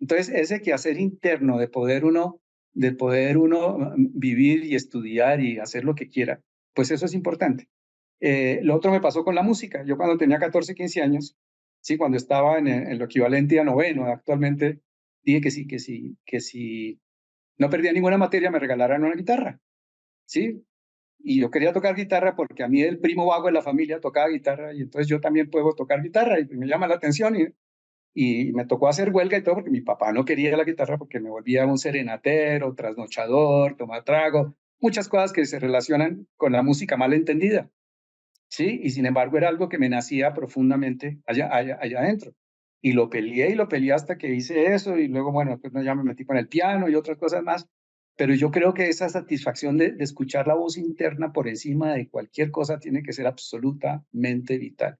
Entonces, ese quehacer interno de poder uno vivir y estudiar y hacer lo que quiera, pues eso es importante. Lo otro me pasó con la música. Yo cuando tenía 14, 15 años, sí, cuando estaba en lo equivalente a noveno, actualmente dije que si no perdía ninguna materia me regalaran una guitarra, ¿sí? Y yo quería tocar guitarra porque a mí el primo vago de la familia tocaba guitarra y entonces yo también puedo tocar guitarra y me llama la atención y me tocó hacer huelga y todo porque mi papá no quería la guitarra porque me volvía un serenatero, trasnochador, tomar trago, muchas cosas que se relacionan con la música mal entendida, ¿sí? Y sin embargo era algo que me nacía profundamente allá adentro. Y lo peleé hasta que hice eso y luego, bueno, pues ya me metí con el piano y otras cosas más. Pero yo creo que esa satisfacción de escuchar la voz interna por encima de cualquier cosa tiene que ser absolutamente vital.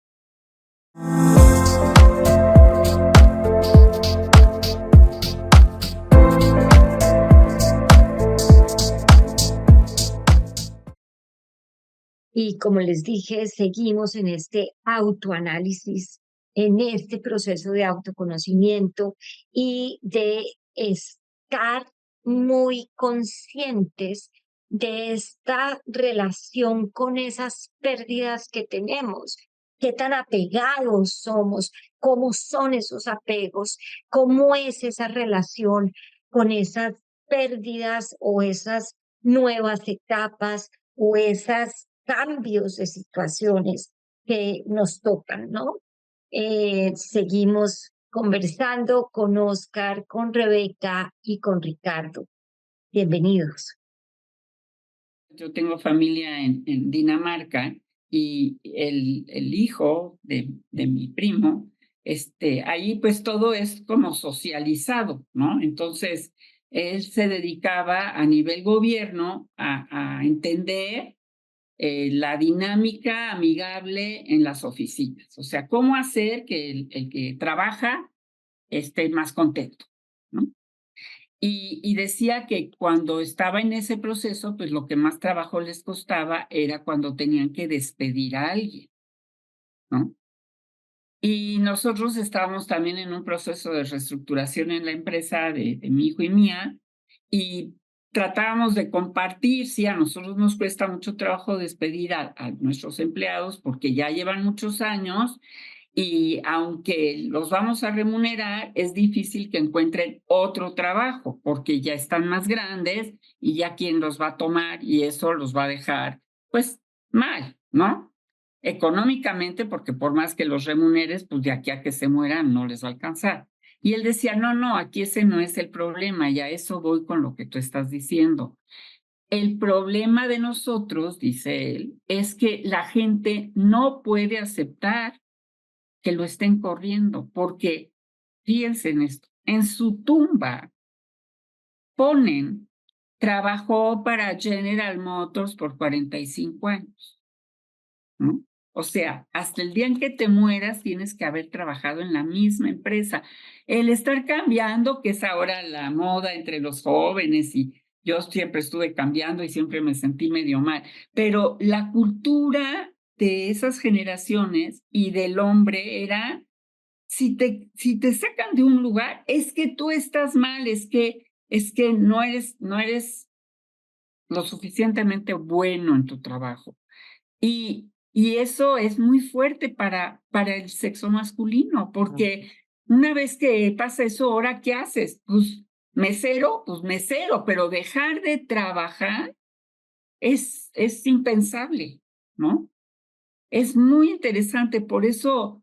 Y como les dije, seguimos en este autoanálisis, en este proceso de autoconocimiento y de estar muy conscientes de esta relación con esas pérdidas que tenemos, qué tan apegados somos, cómo son esos apegos, cómo es esa relación con esas pérdidas o esas nuevas etapas o esas cambios de situaciones que nos tocan, ¿no? Seguimos conversando con Oscar, con Rebeca y con Ricardo. Bienvenidos. Yo tengo familia en Dinamarca y el hijo de mi primo, ahí pues todo es como socializado, ¿no? Entonces, él se dedicaba a nivel gobierno a entender la dinámica amigable en las oficinas. O sea, cómo hacer que el que trabaja esté más contento, ¿no? Y decía que cuando estaba en ese proceso, pues lo que más trabajo les costaba era cuando tenían que despedir a alguien, ¿no? Y nosotros estábamos también en un proceso de reestructuración en la empresa de mi hijo y mía, y tratábamos de compartir, sí, a nosotros nos cuesta mucho trabajo despedir a nuestros empleados porque ya llevan muchos años y aunque los vamos a remunerar, es difícil que encuentren otro trabajo porque ya están más grandes y ya quién los va a tomar y eso los va a dejar, pues, mal, ¿no? Económicamente, porque por más que los remuneres, pues de aquí a que se mueran no les va a alcanzar. Y él decía, no, aquí ese no es el problema, y a eso voy con lo que tú estás diciendo. El problema de nosotros, dice él, es que la gente no puede aceptar que lo estén corriendo, porque fíjense en esto, en su tumba ponen, trabajó para General Motors por 45 años, ¿no? O sea, hasta el día en que te mueras tienes que haber trabajado en la misma empresa. El estar cambiando, que es ahora la moda entre los jóvenes, y yo siempre estuve cambiando y siempre me sentí medio mal, pero la cultura de esas generaciones y del hombre era, si te sacan de un lugar, es que tú estás mal, es que no eres lo suficientemente bueno en tu trabajo. Y eso es muy fuerte para el sexo masculino, porque una vez que pasa eso, ¿ahora qué haces? Pues mesero, pero dejar de trabajar es impensable, ¿no? Es muy interesante, por eso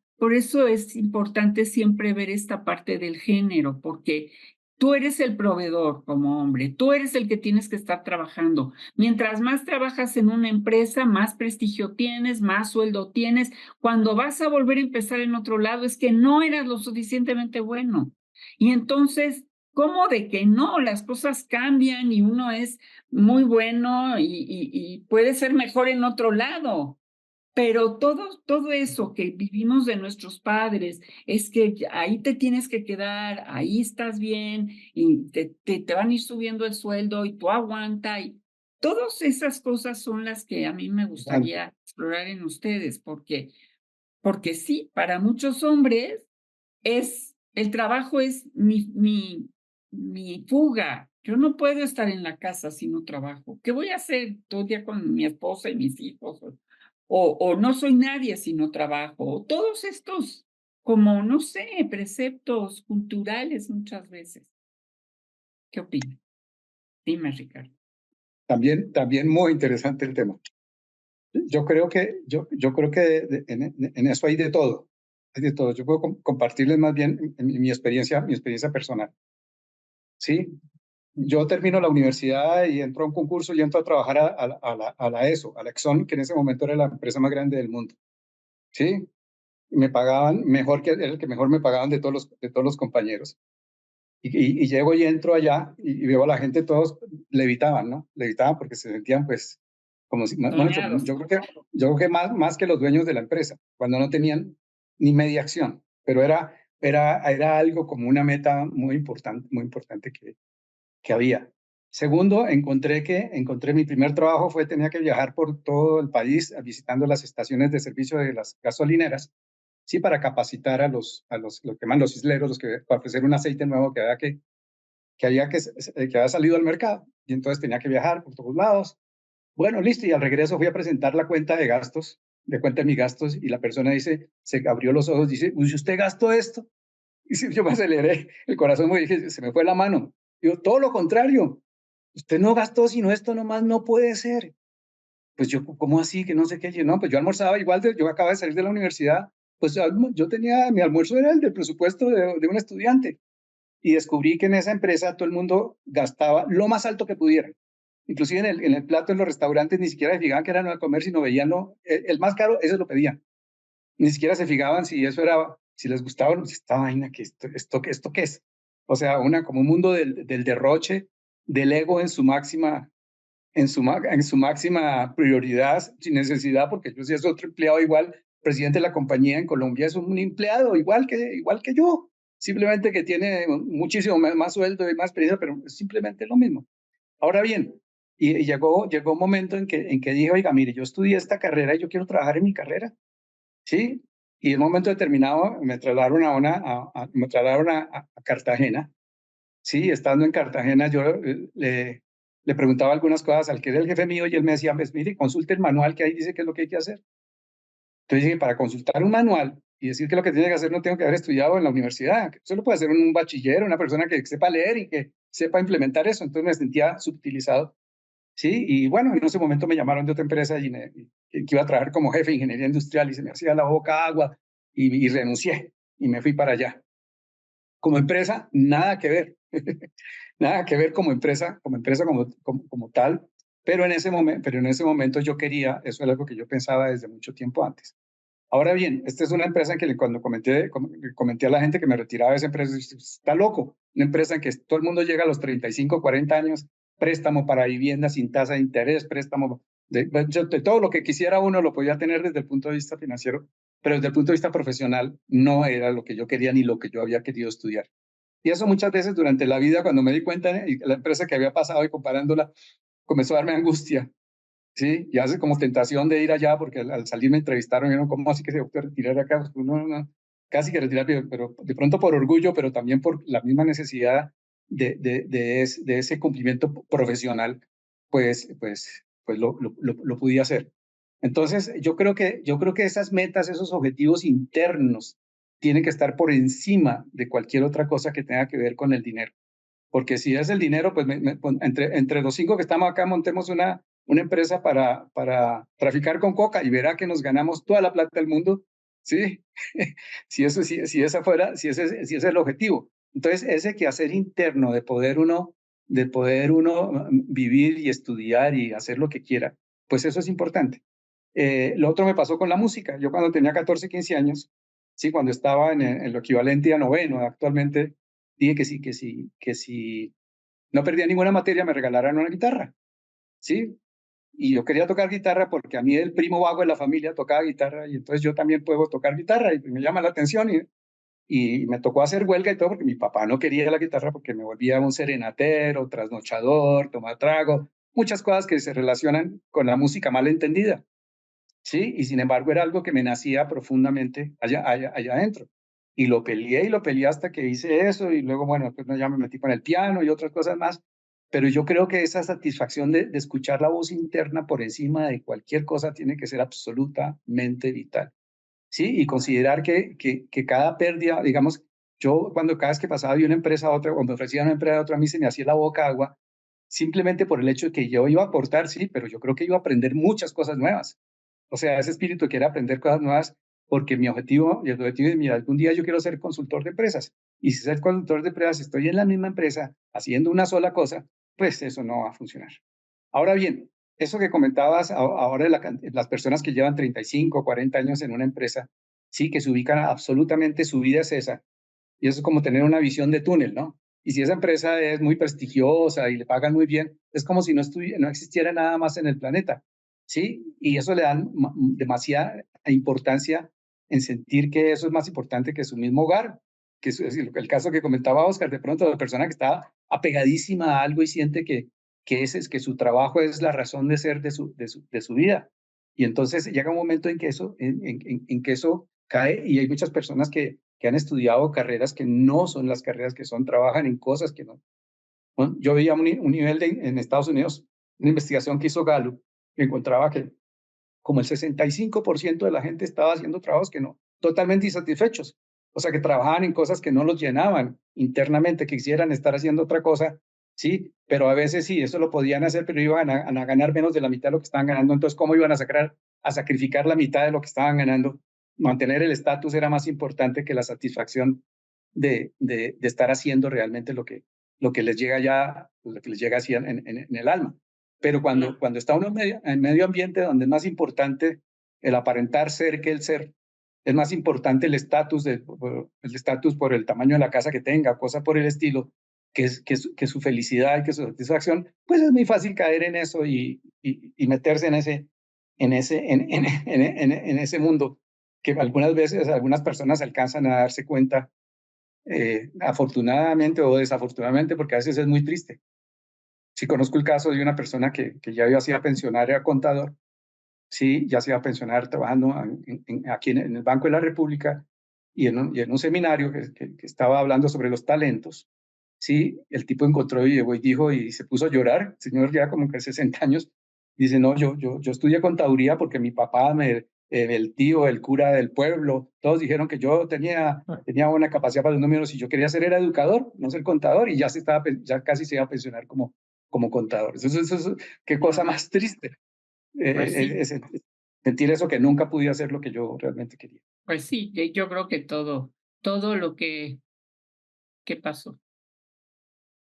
es importante siempre ver esta parte del género, porque tú eres el proveedor como hombre, tú eres el que tienes que estar trabajando. Mientras más trabajas en una empresa, más prestigio tienes, más sueldo tienes. Cuando vas a volver a empezar en otro lado, es que no eras lo suficientemente bueno. Y entonces, ¿cómo de que no? Las cosas cambian y uno es muy bueno y puede ser mejor en otro lado. Pero todo eso que vivimos de nuestros padres, es que ahí te tienes que quedar, ahí estás bien, y te van a ir subiendo el sueldo y tú aguanta, y todas esas cosas son las que a mí me gustaría explorar en ustedes, porque sí, para muchos hombres el trabajo es mi fuga. Yo no puedo estar en la casa si no trabajo. ¿Qué voy a hacer todo el día con mi esposa y mis hijos? O no soy nadie si no trabajo. O todos estos, como, no sé, preceptos culturales muchas veces. ¿Qué opinas? Dime, Ricardo. También muy interesante el tema. Yo creo que en eso hay de todo. Hay de todo. Yo puedo compartirles más bien mi experiencia personal. Sí, yo termino la universidad y entro a un concurso y entro a trabajar a la ESO, a la Exxon, que en ese momento era la empresa más grande del mundo. Sí, y me pagaban mejor era el que mejor me pagaban de todos los compañeros. Y llego y entro allá y veo a la gente, todos levitaban, ¿no? Levitaban porque se sentían, pues, como si, bueno, Soñados. yo creo que más que los dueños de la empresa, cuando no tenían ni media acción, pero era algo como una meta muy importante que había. Segundo, encontré mi primer trabajo tenía que viajar por todo el país visitando las estaciones de servicio de las gasolineras, sí, para capacitar a los que llaman los isleros, para ofrecer un aceite nuevo que había salido al mercado. Y entonces tenía que viajar por todos lados. Bueno, listo, y al regreso fui a presentar la cuenta de gastos, de cuenta de mis gastos, y la persona dice, se abrió los ojos, dice, uy, ¿usted gastó esto? Y si yo me aceleré, el corazón me dije, se me fue la mano. Digo, todo lo contrario, usted no gastó, sino esto nomás no puede ser. Pues yo, ¿cómo así? Que no sé qué. Yo, no, pues yo almorzaba igual, yo acababa de salir de la universidad, pues yo tenía, mi almuerzo era el del presupuesto de un estudiante. Y descubrí que en esa empresa todo el mundo gastaba lo más alto que pudiera. Inclusive en el plato en los restaurantes ni siquiera se fijaban que era no a comer, sino veían el más caro, eso lo pedían. Ni siquiera se fijaban si eso era, si les gustaba o no, si esta vaina, que esto qué es. O sea, como un mundo del derroche, del ego en su máxima prioridad, sin necesidad, porque yo si es otro empleado igual, presidente de la compañía en Colombia es un empleado igual que yo, simplemente que tiene muchísimo más sueldo y más experiencia, pero es simplemente lo mismo. Ahora bien, y llegó un momento en que dije, oiga, mire, yo estudié esta carrera y yo quiero trabajar en mi carrera, ¿sí? Y en un momento determinado me trasladaron a Cartagena. Sí, estando en Cartagena, yo le preguntaba algunas cosas al que era el jefe mío y él me decía, pues mire, consulte el manual que ahí dice qué es lo que hay que hacer. Entonces dije, para consultar un manual y decir que lo que tiene que hacer no tengo que haber estudiado en la universidad, que eso lo puede hacer un bachiller, una persona que sepa leer y que sepa implementar eso. Entonces me sentía subutilizado. Sí, y bueno, en ese momento me llamaron de otra empresa que iba a trabajar como jefe de ingeniería industrial y se me hacía la boca agua y renuncié y me fui para allá. Como empresa, nada que ver. Nada que ver como tal, pero en ese momento yo quería, eso era algo que yo pensaba desde mucho tiempo antes. Ahora bien, esta es una empresa en que cuando comenté a la gente que me retiraba de esa empresa, está loco, una empresa en que todo el mundo llega a los 35, 40 años, préstamo para vivienda sin tasa de interés, préstamo de todo lo que quisiera uno lo podía tener desde el punto de vista financiero, pero desde el punto de vista profesional no era lo que yo quería ni lo que yo había querido estudiar. Y eso muchas veces durante la vida, cuando me di cuenta, la empresa que había pasado y comparándola, comenzó a darme angustia, ¿sí? Y hace como tentación de ir allá, porque al salir me entrevistaron y dijeron, ¿cómo así que se va a retirar acá? Pues, no, no, casi que retirar, pero de pronto por orgullo, pero también por la misma necesidad de ese cumplimiento profesional, pues lo pude hacer. Entonces, yo creo que esas metas, esos objetivos internos, tienen que estar por encima de cualquier otra cosa que tenga que ver con el dinero. Porque si es el dinero, pues entre los 5 que estamos acá montemos una empresa para traficar con coca y verá que nos ganamos toda la plata del mundo, ¿sí? Si ese es el objetivo. Entonces, ese quehacer interno de poder uno vivir y estudiar y hacer lo que quiera, pues eso es importante. Lo otro me pasó con la música. Yo cuando tenía 14, 15 años, sí, cuando estaba en lo equivalente a noveno, actualmente dije que si no perdía ninguna materia me regalaran una guitarra, ¿sí? Y yo quería tocar guitarra porque a mí el primo vago de la familia tocaba guitarra y entonces yo también puedo tocar guitarra y me llama la atención y me tocó hacer huelga y todo porque mi papá no quería la guitarra porque me volvía un serenatero, trasnochador, tomar trago, muchas cosas que se relacionan con la música mal entendida. Sí, y sin embargo era algo que me nacía profundamente allá adentro. y lo peleé hasta que hice eso, y luego, bueno, pues ya me metí con el piano y otras cosas más, pero yo creo que esa satisfacción de escuchar la voz interna por encima de cualquier cosa tiene que ser absolutamente vital, ¿sí? Y considerar que cada pérdida, digamos, yo cuando cada vez que pasaba de una empresa a otra, o me ofrecían una empresa a otra, a mí se me hacía la boca agua, simplemente por el hecho de que yo iba a aportar, sí, pero yo creo que iba a aprender muchas cosas nuevas. O sea, ese espíritu quiere aprender cosas nuevas porque mi objetivo, y el objetivo es, mira, algún día yo quiero ser consultor de empresas. Y si ser consultor de empresas, estoy en la misma empresa haciendo una sola cosa, pues eso no va a funcionar. Ahora bien, eso que comentabas ahora de las personas que llevan 35 o 40 años en una empresa, sí, que se ubican absolutamente, su vida es esa. Y eso es como tener una visión de túnel, ¿no? Y si esa empresa es muy prestigiosa y le pagan muy bien, es como si no existiera nada más en el planeta, ¿sí? Y eso le dan demasiada importancia en sentir que eso es más importante que su mismo hogar, que es el caso que comentaba Oscar, de pronto la persona que está apegadísima a algo y siente que su trabajo es la razón de ser de su vida. Y entonces llega un momento en que en que eso cae, y hay muchas personas que han estudiado carreras que no son las carreras que son, trabajan en cosas que no. Yo veía un nivel en Estados Unidos, una investigación que hizo Gallup, que encontraba que como el 65% de la gente estaba haciendo trabajos que no, totalmente insatisfechos. O sea, que trabajaban en cosas que no los llenaban internamente, que quisieran estar haciendo otra cosa, sí, pero a veces sí, eso lo podían hacer, pero iban a ganar menos de la mitad de lo que estaban ganando. Entonces, ¿cómo iban a sacrificar la mitad de lo que estaban ganando? Mantener el estatus era más importante que la satisfacción de estar haciendo realmente lo que les llega ya, lo que les llega así en el alma. Pero cuando está uno en medio ambiente donde es más importante el aparentar ser que el ser, es más importante el estatus por el tamaño de la casa que tenga, cosa por el estilo, que su felicidad y que su satisfacción, pues es muy fácil caer en eso y meterse en ese mundo que algunas veces algunas personas alcanzan a darse cuenta, afortunadamente o desafortunadamente, porque a veces es muy triste. Sí, conozco el caso de una persona que ya iba a ser pensionar, era contador, sí, ya se iba a pensionar trabajando aquí en el Banco de la República y en un seminario que estaba hablando sobre los talentos, sí, el tipo encontró y llegó y dijo y se puso a llorar, señor ya como que 60 años, dice, no, yo estudié contaduría porque mi papá, el tío, el cura del pueblo, todos dijeron que yo tenía buena capacidad para los números y yo quería ser era educador, no ser contador, y ya casi se iba a pensionar como contador. Qué cosa más triste, Pues sí, sentir eso que nunca pude hacer lo que yo realmente quería. pues sí, yo creo que todo lo que pasó.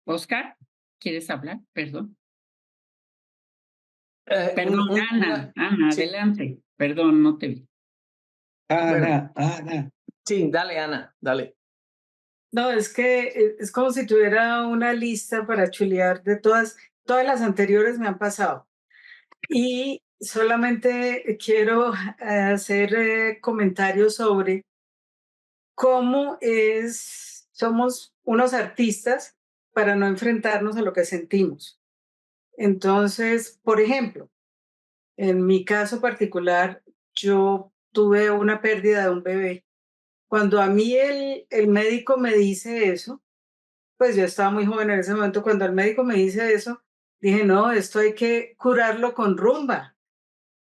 Oscar, ¿quieres hablar? Perdón. Perdón, Ana, Sí, adelante. Perdón, no te vi. bueno, Ana. sí, dale, Ana, dale. No, es que es como si tuviera una lista para chulear de todas las anteriores me han pasado. Y solamente quiero hacer comentarios sobre cómo somos unos artistas para no enfrentarnos a lo que sentimos. Entonces, por ejemplo, en mi caso particular, yo tuve una pérdida de un bebé. Cuando a mí el médico me dice eso, pues yo estaba muy joven en ese momento, cuando el médico me dice eso, dije, no, esto hay que curarlo con rumba.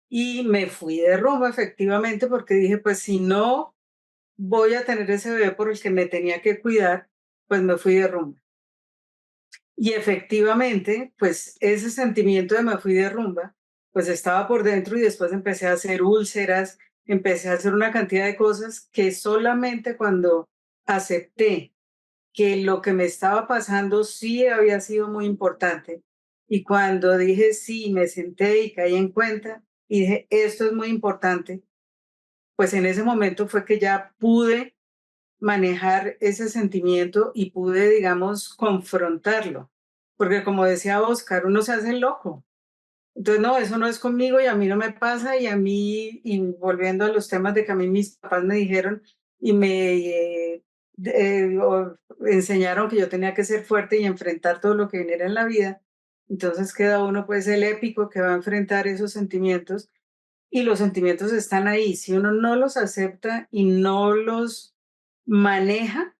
Y me fui de rumba efectivamente porque dije, pues si no voy a tener ese bebé por el que me tenía que cuidar, pues me fui de rumba. Y efectivamente, pues ese sentimiento de me fui de rumba, pues estaba por dentro y después empecé a hacer úlceras, empecé a hacer una cantidad de cosas que solamente cuando acepté que lo que me estaba pasando sí había sido muy importante. Y cuando dije sí, me senté y caí en cuenta y dije, esto es muy importante, pues en ese momento fue que ya pude manejar ese sentimiento y pude, digamos, confrontarlo. Porque como decía Oscar, uno se hace loco. Entonces, no, eso no es conmigo y a mí no me pasa y a mí, y volviendo a los temas de que a mí mis papás me dijeron y enseñaron que yo tenía que ser fuerte y enfrentar todo lo que viniera en la vida. Entonces queda uno pues el épico que va a enfrentar esos sentimientos y los sentimientos están ahí. Si uno no los acepta y maneja,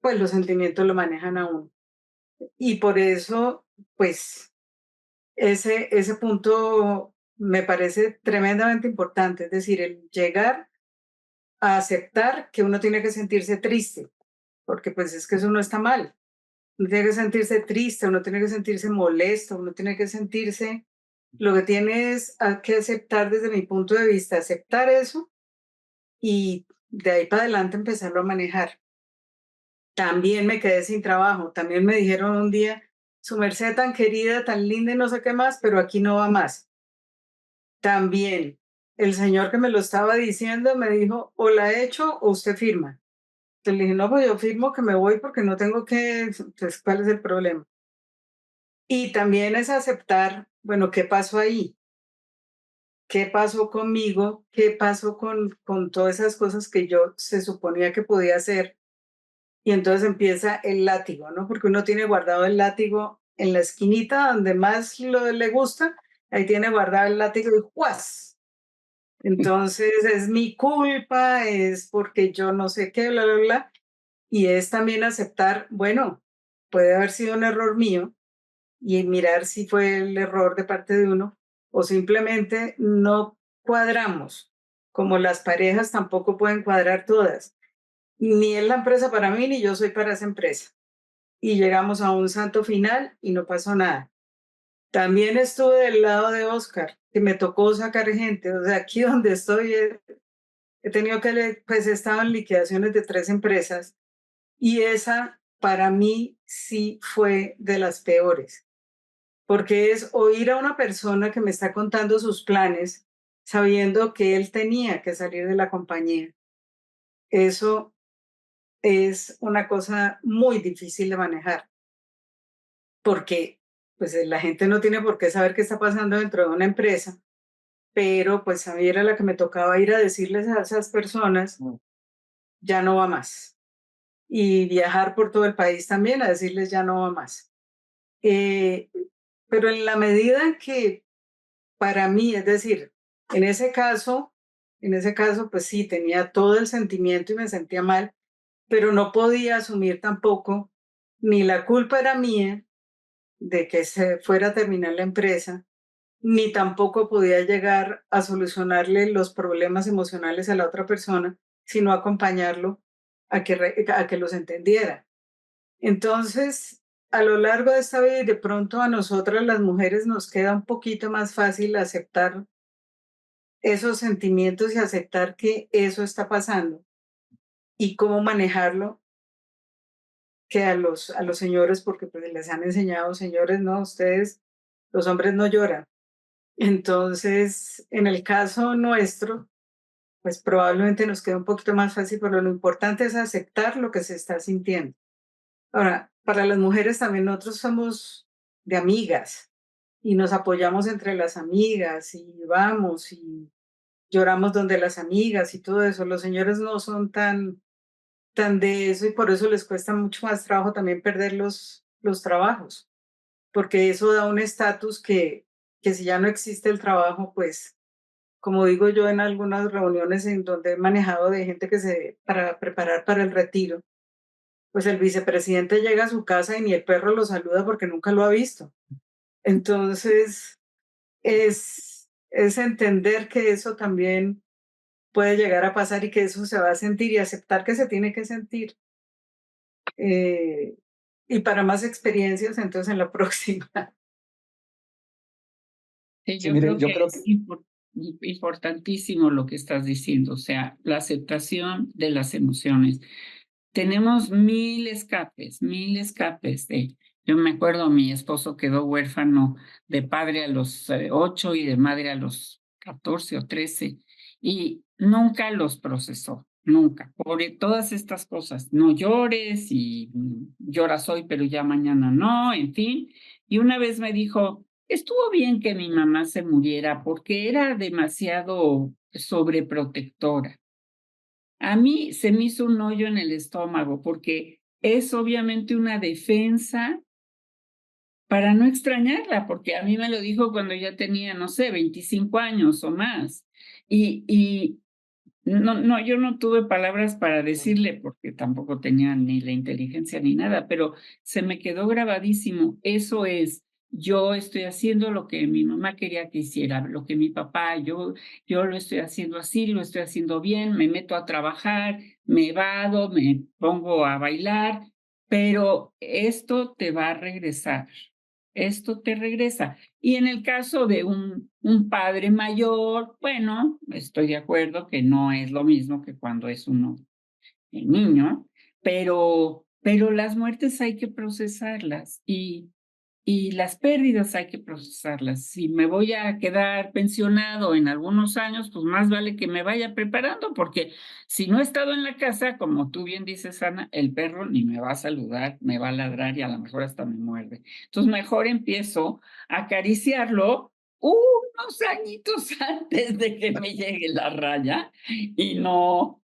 pues los sentimientos lo manejan a uno. Y por eso, pues, ese punto me parece tremendamente importante, es decir, el llegar a aceptar que uno tiene que sentirse triste, porque pues es que eso no está mal. Uno tiene que sentirse triste, uno tiene que sentirse molesto, uno tiene que sentirse, lo que tiene es que aceptar desde mi punto de vista, aceptar eso y de ahí para adelante empezarlo a manejar. También me quedé sin trabajo, también me dijeron un día, su merced tan querida, tan linda y no sé qué más, pero aquí no va más. También el señor que me lo estaba diciendo me dijo, o la he hecho o usted firma. Entonces le dije, no, pues yo firmo que me voy porque no tengo que, pues, ¿cuál es el problema? Y también es aceptar, bueno, ¿qué pasó ahí? ¿Qué pasó conmigo? ¿Qué pasó con todas esas cosas que yo se suponía que podía hacer? Y entonces empieza el látigo, ¿no? Porque uno tiene guardado el látigo en la esquinita donde más le gusta, ahí tiene guardado el látigo y ¡juas! Entonces es mi culpa, es porque yo no sé qué, bla, bla, bla. Y es también aceptar, bueno, puede haber sido un error mío y mirar si fue el error de parte de uno o simplemente no cuadramos. Como las parejas tampoco pueden cuadrar todas. Ni es la empresa para mí, ni yo soy para esa empresa. Y llegamos a un santo final y no pasó nada. También estuve del lado de Oscar, que me tocó sacar gente. O sea, aquí donde estoy he tenido que, pues he estado en liquidaciones de 3 empresas y esa para mí sí fue de las peores, porque es oír a una persona que me está contando sus planes sabiendo que él tenía que salir de la compañía. Eso es una cosa muy difícil de manejar, porque pues la gente no tiene por qué saber qué está pasando dentro de una empresa, pero pues a mí era la que me tocaba ir a decirles a esas personas, ya no va más. Y viajar por todo el país también a decirles, ya no va más. Pero en la medida en que para mí, es decir, en ese caso, pues sí, tenía todo el sentimiento y me sentía mal, pero no podía asumir tampoco, ni la culpa era mía de que se fuera a terminar la empresa, ni tampoco podía llegar a solucionarle los problemas emocionales a la otra persona, sino acompañarlo a que los entendiera. Entonces, a lo largo de esta vida, y de pronto a nosotras las mujeres nos queda un poquito más fácil aceptar esos sentimientos y aceptar que eso está pasando y cómo manejarlo, que a los señores, porque pues les han enseñado, señores, no, ustedes, los hombres no lloran. Entonces, en el caso nuestro, pues probablemente nos queda un poquito más fácil, pero lo importante es aceptar lo que se está sintiendo. Ahora, para las mujeres también nosotros somos de amigas y nos apoyamos entre las amigas y vamos y lloramos donde las amigas y todo eso. Los señores no son tan de eso y por eso les cuesta mucho más trabajo también perder los trabajos, porque eso da un estatus que si ya no existe el trabajo, pues como digo yo en algunas reuniones en donde he manejado de gente que para preparar para el retiro, pues el vicepresidente llega a su casa y ni el perro lo saluda porque nunca lo ha visto. Entonces, es entender que eso también puede llegar a pasar y que eso se va a sentir y aceptar que se tiene que sentir. Y para más experiencias, entonces en la próxima. Sí, Sí, yo mire, creo yo que creo es que importantísimo lo que estás diciendo, o sea, la aceptación de las emociones. Tenemos mil escapes de... Yo me acuerdo, mi esposo quedó huérfano de padre a los 8 y de madre a los 14 o 13 y nunca los procesó, nunca, por todas estas cosas. No llores y lloras hoy, pero ya mañana no, en fin. Y una vez me dijo, estuvo bien que mi mamá se muriera porque era demasiado sobreprotectora. A mí se me hizo un hoyo en el estómago porque es obviamente una defensa para no extrañarla, porque a mí me lo dijo cuando ya tenía, no sé, 25 años o más. Y No, yo no tuve palabras para decirle porque tampoco tenía ni la inteligencia ni nada, pero se me quedó grabadísimo. Eso es, yo estoy haciendo lo que mi mamá quería que hiciera, lo que mi papá, yo lo estoy haciendo así, lo estoy haciendo bien, me meto a trabajar, me evado, me pongo a bailar, pero esto te va a regresar. Esto te regresa. Y en el caso de un padre mayor, bueno, estoy de acuerdo que no es lo mismo que cuando es uno niño, pero las muertes hay que procesarlas y las pérdidas hay que procesarlas. Si me voy a quedar pensionado en algunos años, pues más vale que me vaya preparando, porque si no he estado en la casa, como tú bien dices, Ana, el perro ni me va a saludar, me va a ladrar y a lo mejor hasta me muerde. Entonces mejor empiezo a acariciarlo unos añitos antes de que me llegue la raya y no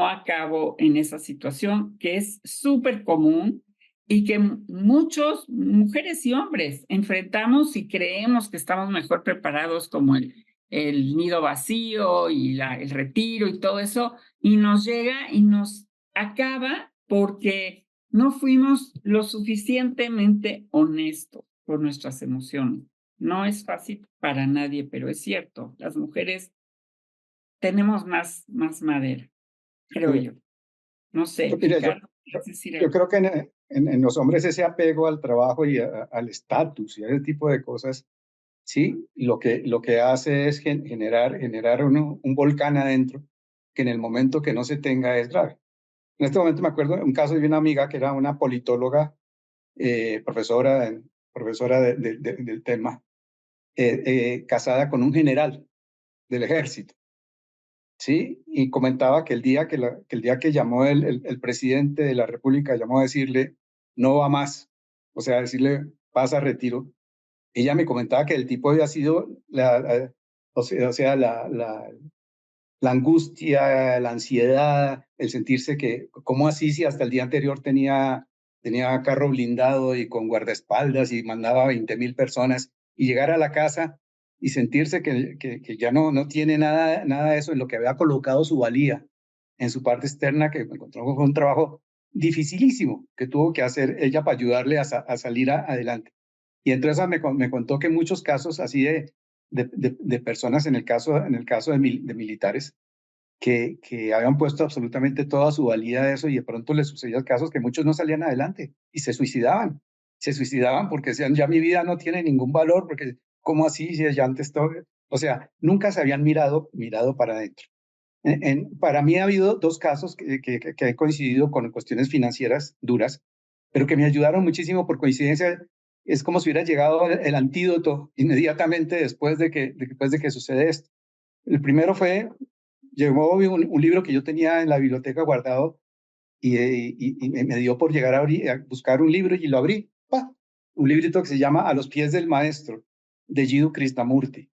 acabo en esa situación que es súper común y que muchos, mujeres y hombres, enfrentamos y creemos que estamos mejor preparados como el nido vacío y el retiro y todo eso, y nos llega y nos acaba porque no fuimos lo suficientemente honestos por nuestras emociones. No es fácil para nadie, pero es cierto, las mujeres tenemos más madera, creo yo. No sé, Mire, Ricardo, ¿quieres decir yo algo? creo que en los hombres ese apego al trabajo y al estatus y a ese tipo de cosas, sí, lo que hace es generar un volcán adentro que en el momento que no se tenga es grave. En este momento me acuerdo de un caso de una amiga que era una politóloga, profesora del tema, casada con un general del ejército, ¿sí? Y comentaba que el día que llamó el presidente de la República, llamó a decirle, no va más, o sea, decirle, pasa a retiro. Ella me comentaba que el tipo había sido, o sea la angustia, la ansiedad, el sentirse que, ¿cómo así si hasta el día anterior tenía carro blindado y con guardaespaldas y mandaba 20,000 personas y llegar a la casa y sentirse que ya no tiene nada de eso en lo que había colocado su valía en su parte externa, que me encontró con un trabajo dificilísimo que tuvo que hacer ella para ayudarle a salir adelante. Y entonces me contó que en muchos casos así de personas, en el caso de militares, que habían puesto absolutamente toda su valía a eso y de pronto les sucedían casos que muchos no salían adelante y se suicidaban. Se suicidaban porque decían, ya mi vida no tiene ningún valor, porque ¿cómo así? Si ya antes todo... O sea, nunca se habían mirado para adentro. Para mí ha habido dos casos que he coincidido con cuestiones financieras duras, pero que me ayudaron muchísimo por coincidencia. Es como si hubiera llegado el antídoto inmediatamente después de que sucede esto. El primero fue, llegó un libro que yo tenía en la biblioteca guardado y me dio por llegar a buscar un libro y lo abrí. ¡Pah! Un librito que se llama A los pies del maestro, de Jiddu Krishnamurti.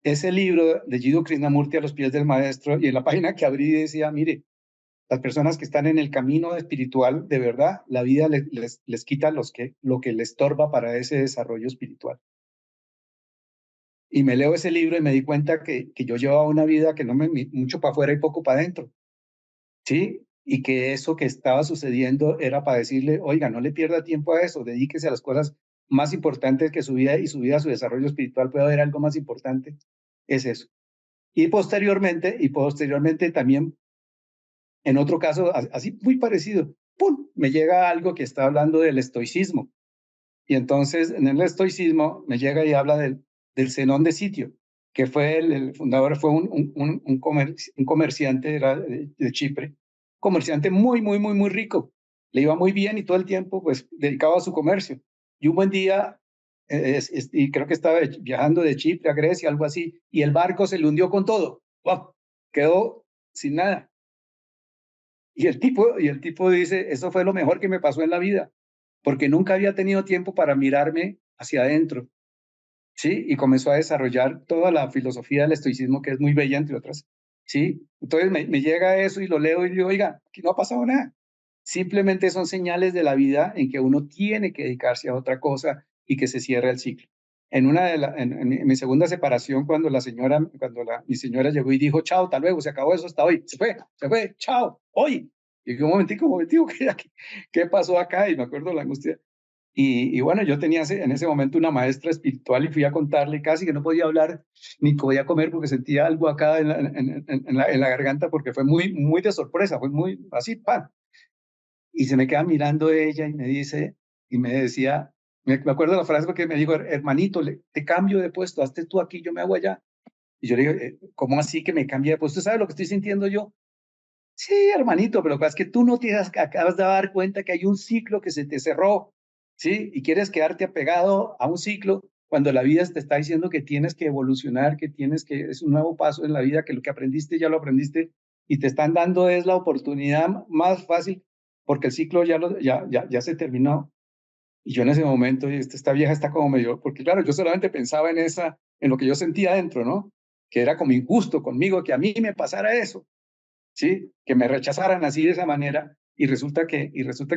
Ese libro de Jiddu Krishnamurti, A los pies del maestro, y en la página que abrí decía, mire, las personas que están en el camino espiritual, de verdad, la vida les quita lo que les estorba para ese desarrollo espiritual. Y me leo ese libro y me di cuenta que yo llevaba una vida que no me mucho para afuera y poco para adentro, ¿sí? Y que eso que estaba sucediendo era para decirle, oiga, no le pierda tiempo a eso, dedíquese a las cosas más importantes que su vida y su desarrollo espiritual puede haber algo más importante, es eso. Y posteriormente también, en otro caso, así muy parecido, ¡pum! Me llega algo que está hablando del estoicismo. Y entonces en el estoicismo me llega y habla del Zenón de Sitio, que fue el fundador, fue un comerciante de Chipre, comerciante muy rico. Le iba muy bien y todo el tiempo pues dedicado a su comercio. Y un buen día, y creo que estaba viajando de Chipre a Grecia, algo así, y el barco se le hundió con todo. ¡Wow! Quedó sin nada. Y el tipo dice, eso fue lo mejor que me pasó en la vida, porque nunca había tenido tiempo para mirarme hacia adentro, ¿sí? Y comenzó a desarrollar toda la filosofía del estoicismo, que es muy bella, entre otras, ¿sí? Entonces me llega eso y lo leo y digo, oiga, aquí no ha pasado nada. Simplemente son señales de la vida en que uno tiene que dedicarse a otra cosa y que se cierra el ciclo. en mi segunda separación, cuando mi señora llegó y dijo, chao, hasta luego, se acabó eso, hasta hoy, se fue, chao, hoy. Y yo, un momentico, ¿qué pasó acá? Y me acuerdo la angustia. Y bueno, yo tenía en ese momento una maestra espiritual y fui a contarle, casi que no podía hablar ni podía comer porque sentía algo acá en la garganta, porque fue muy, muy de sorpresa, fue muy así, ¡pam! Y se me queda mirando ella y me dice, y me decía, me acuerdo de la frase porque me dijo, hermanito, te cambio de puesto, hazte tú aquí, yo me hago allá. Y yo le digo, ¿cómo así que me cambie de puesto? ¿Usted sabe lo que estoy sintiendo yo? Sí, hermanito, pero es que tú no te acabas de dar cuenta que hay un ciclo que se te cerró, ¿sí? Y quieres quedarte apegado a un ciclo cuando la vida te está diciendo que tienes que evolucionar, es un nuevo paso en la vida, que lo que aprendiste ya lo aprendiste y te están dando es la oportunidad más fácil porque el ciclo ya se terminó. Y yo en ese momento, esta vieja está como medio, porque claro, yo solamente pensaba en lo que yo sentía dentro, ¿no? Que era como injusto conmigo, que a mí me pasara eso. ¿Sí? Que me rechazaran así de esa manera y resulta que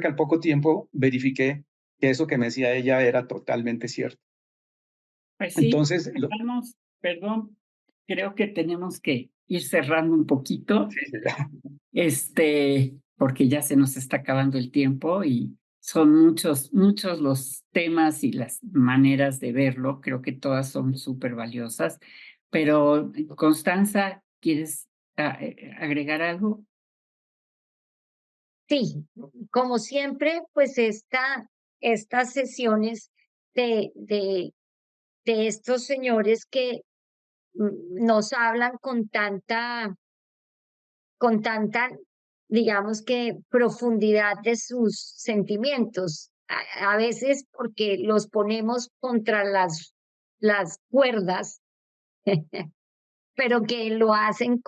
al poco tiempo verifiqué que eso que me decía ella era totalmente cierto. Pues sí, Entonces, perdón, creo que tenemos que ir cerrando un poquito, porque ya se nos está acabando el tiempo y son muchos los temas y las maneras de verlo, creo que todas son súper valiosas, pero Constanza, ¿quieres agregar algo? Sí, como siempre, pues estas sesiones de estos señores que nos hablan con tanta, digamos que profundidad de sus sentimientos. A veces porque los ponemos contra las cuerdas, pero que lo hacen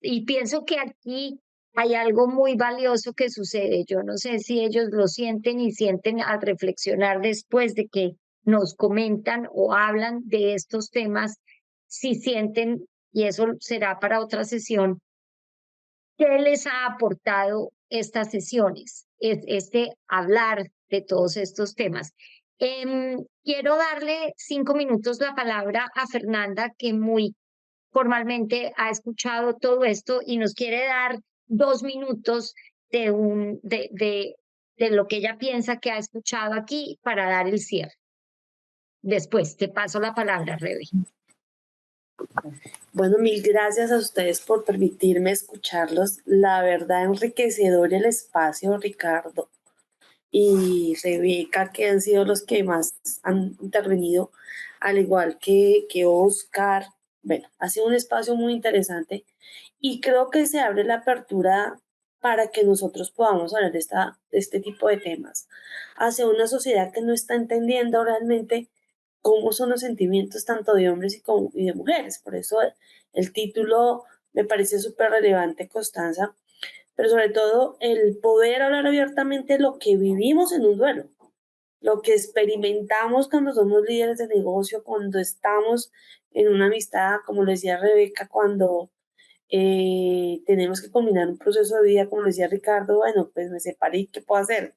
y pienso que aquí hay algo muy valioso que sucede. Yo no sé si ellos lo sienten y sienten al reflexionar después de que nos comentan o hablan de estos temas, si sienten, y eso será para otra sesión, ¿qué les ha aportado estas sesiones? Hablar de todos estos temas. Quiero darle 5 minutos la palabra a Fernanda, que muy formalmente ha escuchado todo esto y nos quiere dar 2 minutos de lo que ella piensa que ha escuchado aquí para dar el cierre. Después te paso la palabra, Rebe. Bueno, mil gracias a ustedes por permitirme escucharlos. La verdad, enriquecedor el espacio, Ricardo y Rebeca, que han sido los que más han intervenido, al igual que Oscar. Bueno, ha sido un espacio muy interesante y creo que se abre la apertura para que nosotros podamos hablar de este tipo de temas hacia una sociedad que no está entendiendo realmente cómo son los sentimientos tanto de hombres y de mujeres. Por eso el título me parece súper relevante, Constanza, pero sobre todo el poder hablar abiertamente de lo que vivimos en un duelo, lo que experimentamos cuando somos líderes de negocio, cuando estamos en una amistad, como lo decía Rebeca, cuando tenemos que combinar un proceso de vida, como lo decía Ricardo, bueno, pues me separé y ¿qué puedo hacer?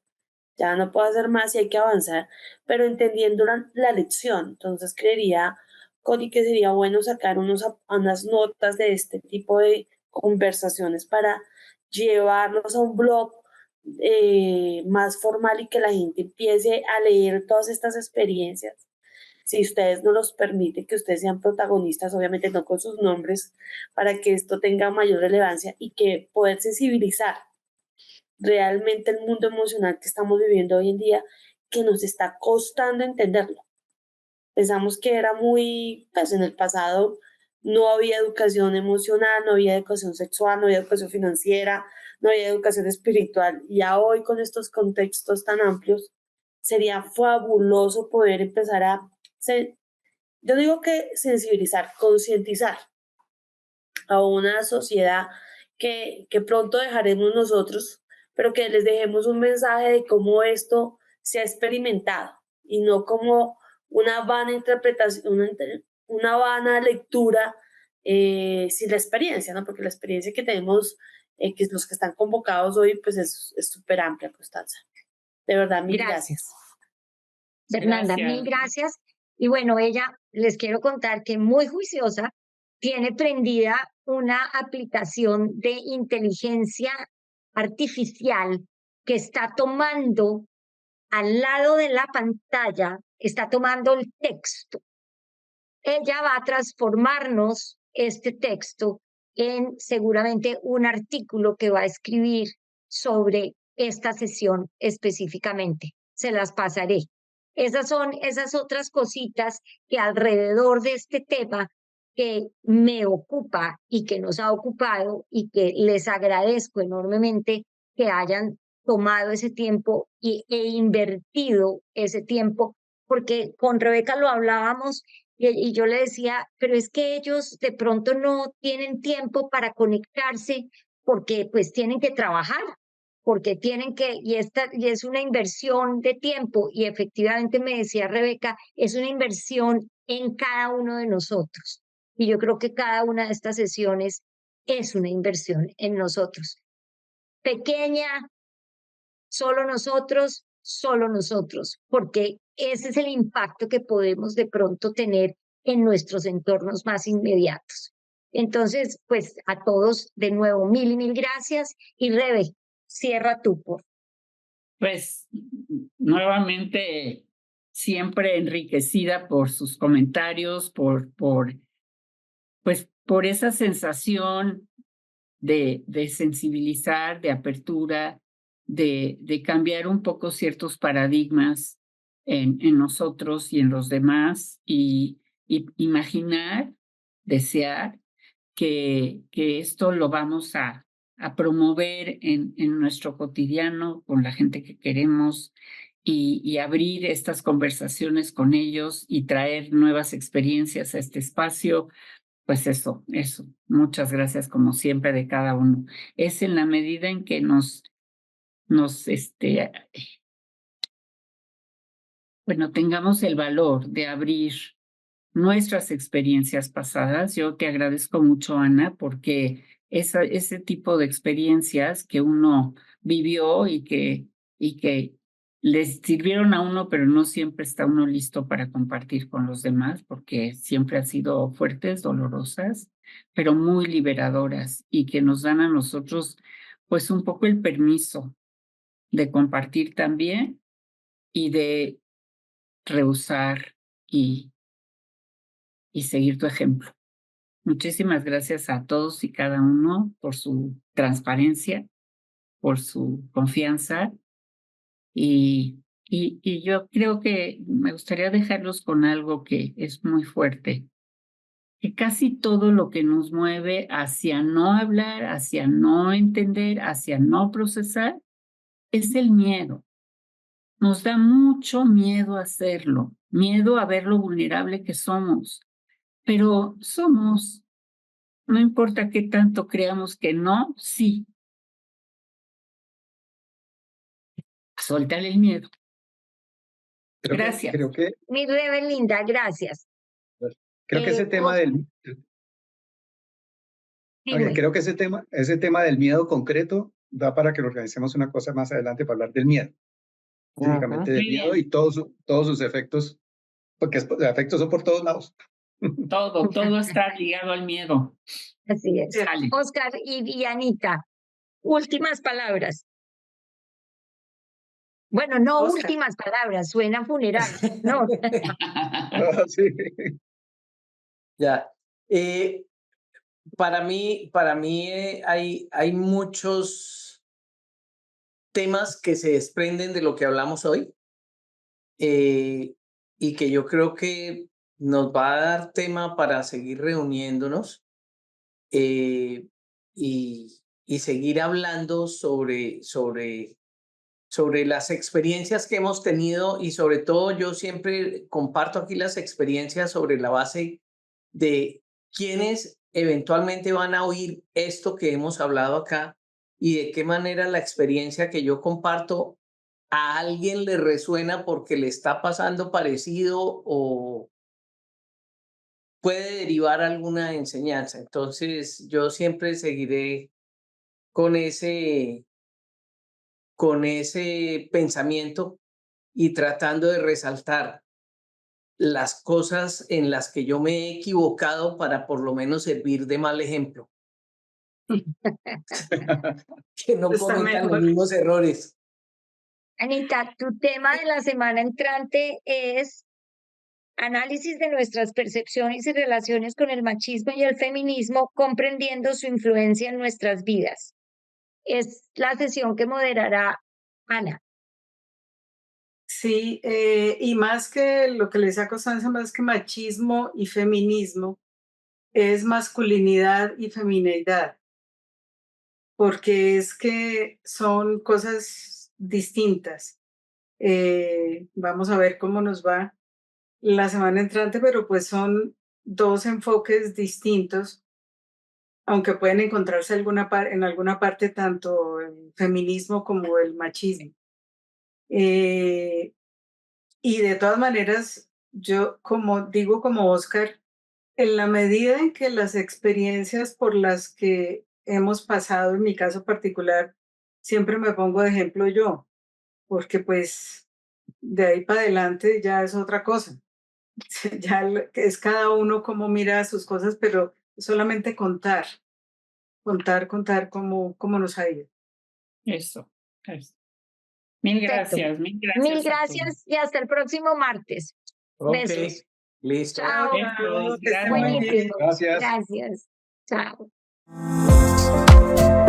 Ya no puedo hacer más y hay que avanzar, pero entendiendo la lección. Entonces creería, Cody, que sería bueno sacar unas notas de este tipo de conversaciones para llevarlos a un blog más formal y que la gente empiece a leer todas estas experiencias. Si ustedes no los permiten que ustedes sean protagonistas, obviamente no con sus nombres, para que esto tenga mayor relevancia y que poder sensibilizar realmente el mundo emocional que estamos viviendo hoy en día, que nos está costando entenderlo. Pensamos que era pues en el pasado no había educación emocional, no había educación sexual, no había educación financiera, no había educación espiritual. Y ya hoy con estos contextos tan amplios, sería fabuloso poder empezar yo digo que sensibilizar, concientizar a una sociedad que pronto dejaremos nosotros, pero que les dejemos un mensaje de cómo esto se ha experimentado y no como una vana interpretación, una vana lectura sin la experiencia, ¿no? Porque la experiencia que tenemos, que los que están convocados hoy, pues es súper amplia, Constanza. De verdad, mil gracias. Fernanda, mil gracias. Y bueno, ella, les quiero contar que muy juiciosa, tiene prendida una aplicación de inteligencia artificial que está tomando al lado de la pantalla, está tomando el texto. Ella va a transformarnos este texto en seguramente un artículo que va a escribir sobre esta sesión específicamente. Se las pasaré. Esas son esas otras cositas que alrededor de este tema que me ocupa y que nos ha ocupado y que les agradezco enormemente que hayan tomado ese tiempo e invertido ese tiempo, porque con Rebeca lo hablábamos y yo le decía, pero es que ellos de pronto no tienen tiempo para conectarse porque pues tienen que trabajar, porque tienen que, y es una inversión de tiempo, y efectivamente me decía Rebeca, es una inversión en cada uno de nosotros. Y yo creo que cada una de estas sesiones es una inversión en nosotros. Pequeña, solo nosotros, porque ese es el impacto que podemos de pronto tener en nuestros entornos más inmediatos. Entonces, pues a todos de nuevo, mil y mil gracias. Y Rebe, cierra tú, por. Pues nuevamente, siempre enriquecida por sus comentarios, pues, por esa sensación de sensibilizar, de apertura, de cambiar un poco ciertos paradigmas en nosotros y en los demás, y imaginar, desear que esto lo vamos a promover en nuestro cotidiano con la gente que queremos, y abrir estas conversaciones con ellos y traer nuevas experiencias a este espacio. Pues eso. Muchas gracias como siempre de cada uno. Es en la medida en que tengamos el valor de abrir nuestras experiencias pasadas. Yo te agradezco mucho, Ana, porque ese tipo de experiencias que uno vivió y que les sirvieron a uno, pero no siempre está uno listo para compartir con los demás, porque siempre han sido fuertes, dolorosas, pero muy liberadoras, y que nos dan a nosotros pues un poco el permiso de compartir también y de rehusar y seguir tu ejemplo. Muchísimas gracias a todos y cada uno por su transparencia, por su confianza, y yo creo que me gustaría dejarlos con algo que es muy fuerte, que casi todo lo que nos mueve hacia no hablar, hacia no entender, hacia no procesar, es el miedo. Nos da mucho miedo hacerlo, miedo a ver lo vulnerable que somos, pero somos. No importa qué tanto creamos que no, sí. Soltar el miedo. Gracias. Creo que, Mi Rebe linda, gracias. creo que ese tema del... Dime. Creo que ese tema del miedo concreto da para que lo organicemos una cosa más adelante para hablar del miedo. Básicamente del miedo y todos sus efectos, porque los efectos son por todos lados. Todo está ligado al miedo. Así es. Sale. Oscar y Anita, últimas palabras. Bueno, no Oscar. últimas palabras, suena funeral. No. Sí. Ya. Para mí hay muchos temas que se desprenden de lo que hablamos hoy, y que yo creo que nos va a dar tema para seguir reuniéndonos, y seguir hablando sobre las experiencias que hemos tenido, y sobre todo yo siempre comparto aquí las experiencias sobre la base de quienes eventualmente van a oír esto que hemos hablado acá, y de qué manera la experiencia que yo comparto a alguien le resuena porque le está pasando parecido o puede derivar alguna enseñanza. Entonces yo siempre seguiré con ese pensamiento y tratando de resaltar las cosas en las que yo me he equivocado para por lo menos servir de mal ejemplo. Que no Está cometan los mejor. mismos errores. Anita, tu tema de la semana entrante es análisis de nuestras percepciones y relaciones con el machismo y el feminismo, comprendiendo su influencia en nuestras vidas. Es la sesión que moderará Ana. Sí, y más que lo que le decía Constanza, más que machismo y feminismo, es masculinidad y feminidad, porque es que son cosas distintas. Vamos a ver cómo nos va la semana entrante, pero pues son dos enfoques distintos, aunque pueden encontrarse en alguna parte tanto el feminismo como el machismo. Y de todas maneras, yo como Oscar, en la medida en que las experiencias por las que hemos pasado, en mi caso particular, siempre me pongo de ejemplo yo, porque pues de ahí para adelante ya es otra cosa. Ya es cada uno cómo mira sus cosas, pero solamente contar cómo nos ha ido. Eso. Mil Perfecto. gracias, mil gracias. Mil a todos. gracias y hasta el próximo martes. Ok, Besos. listo. Chao. Besos, Que estén muy bien. gracias. Gracias. Gracias. Chao.